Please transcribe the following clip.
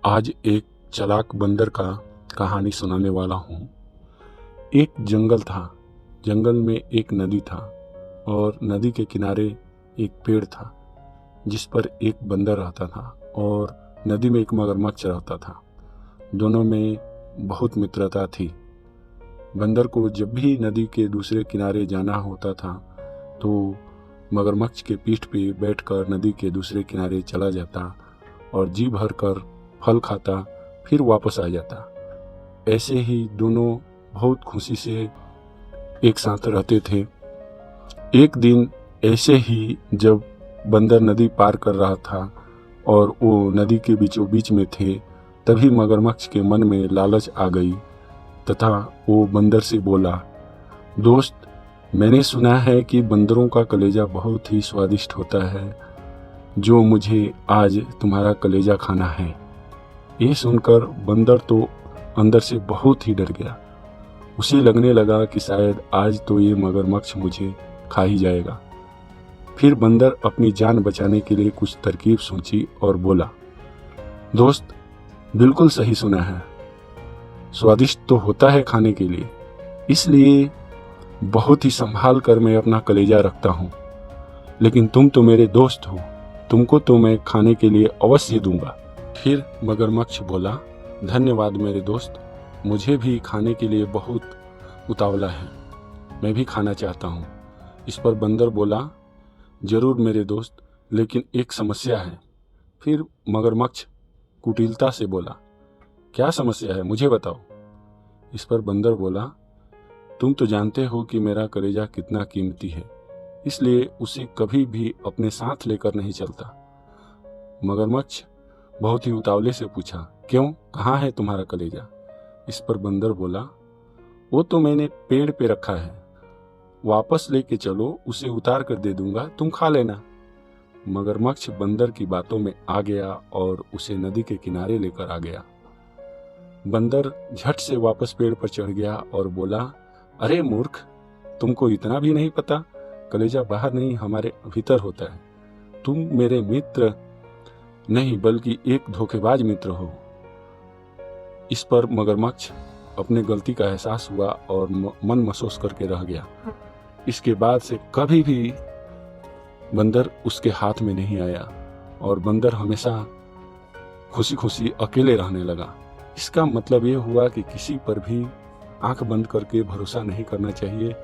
आज एक चालाक बंदर का कहानी सुनाने वाला हूँ। एक जंगल था। जंगल में एक नदी था और नदी के किनारे एक पेड़ था जिस पर एक बंदर रहता था और नदी में एक मगरमच्छ रहता था। दोनों में बहुत मित्रता थी। बंदर को जब भी नदी के दूसरे किनारे जाना होता था तो मगरमच्छ के पीठ पे बैठकर नदी के दूसरे किनारे चला जाता और जी भर कर फल खाता, फिर वापस आ जाता। ऐसे ही दोनों बहुत खुशी से एक साथ रहते थे। एक दिन ऐसे ही जब बंदर नदी पार कर रहा था और वो नदी के बीचों बीच में थे, तभी मगरमच्छ के मन में लालच आ गई तथा वो बंदर से बोला, दोस्त, मैंने सुना है कि बंदरों का कलेजा बहुत ही स्वादिष्ट होता है, जो मुझे आज तुम्हारा कलेजा खाना है। ये सुनकर बंदर तो अंदर से बहुत ही डर गया। उसे लगने लगा कि शायद आज तो ये मगरमच्छ मुझे खा ही जाएगा। फिर बंदर अपनी जान बचाने के लिए कुछ तरकीब सोची और बोला, दोस्त, बिल्कुल सही सुना है। स्वादिष्ट तो होता है खाने के लिए, इसलिए बहुत ही संभाल कर मैं अपना कलेजा रखता हूँ। लेकिन तुम तो मेरे दोस्त हो, तुमको तो मैं खाने के लिए अवश्य दूंगा। फिर मगरमच्छ बोला, धन्यवाद मेरे दोस्त, मुझे भी खाने के लिए बहुत उतावला है, मैं भी खाना चाहता हूँ। इस पर बंदर बोला, जरूर मेरे दोस्त, लेकिन एक समस्या है। फिर मगरमच्छ कुटिलता से बोला, क्या समस्या है, मुझे बताओ। इस पर बंदर बोला, तुम तो जानते हो कि मेरा कलेजा कितना कीमती है, इसलिए उसे कभी भी अपने साथ लेकर नहीं चलता। मगरमच्छ बहुत ही उतावले से पूछा, क्यों, कहाँ है तुम्हारा कलेजा? इस पर बंदर बोला, वो तो मैंने पेड़ पे रखा है, वापस लेके चलो, उसे उतार कर दे दूंगा, तुम खा लेना। मगरमच्छ बंदर की बातों में आ गया और उसे नदी के किनारे लेकर आ गया। बंदर झट से वापस पेड़ पर चढ़ गया और बोला, अरे मूर्ख, तुमको इतना भी नहीं पता, कलेजा बाहर नहीं हमारे भीतर होता है। तुम मेरे मित्र नहीं बल्कि एक धोखेबाज मित्र हो। इस पर मगरमच्छ अपने गलती का एहसास हुआ और मन महसूस करके रह गया। इसके बाद से कभी भी बंदर उसके हाथ में नहीं आया और बंदर हमेशा खुशी खुशी अकेले रहने लगा। इसका मतलब ये हुआ कि किसी पर भी आंख बंद करके भरोसा नहीं करना चाहिए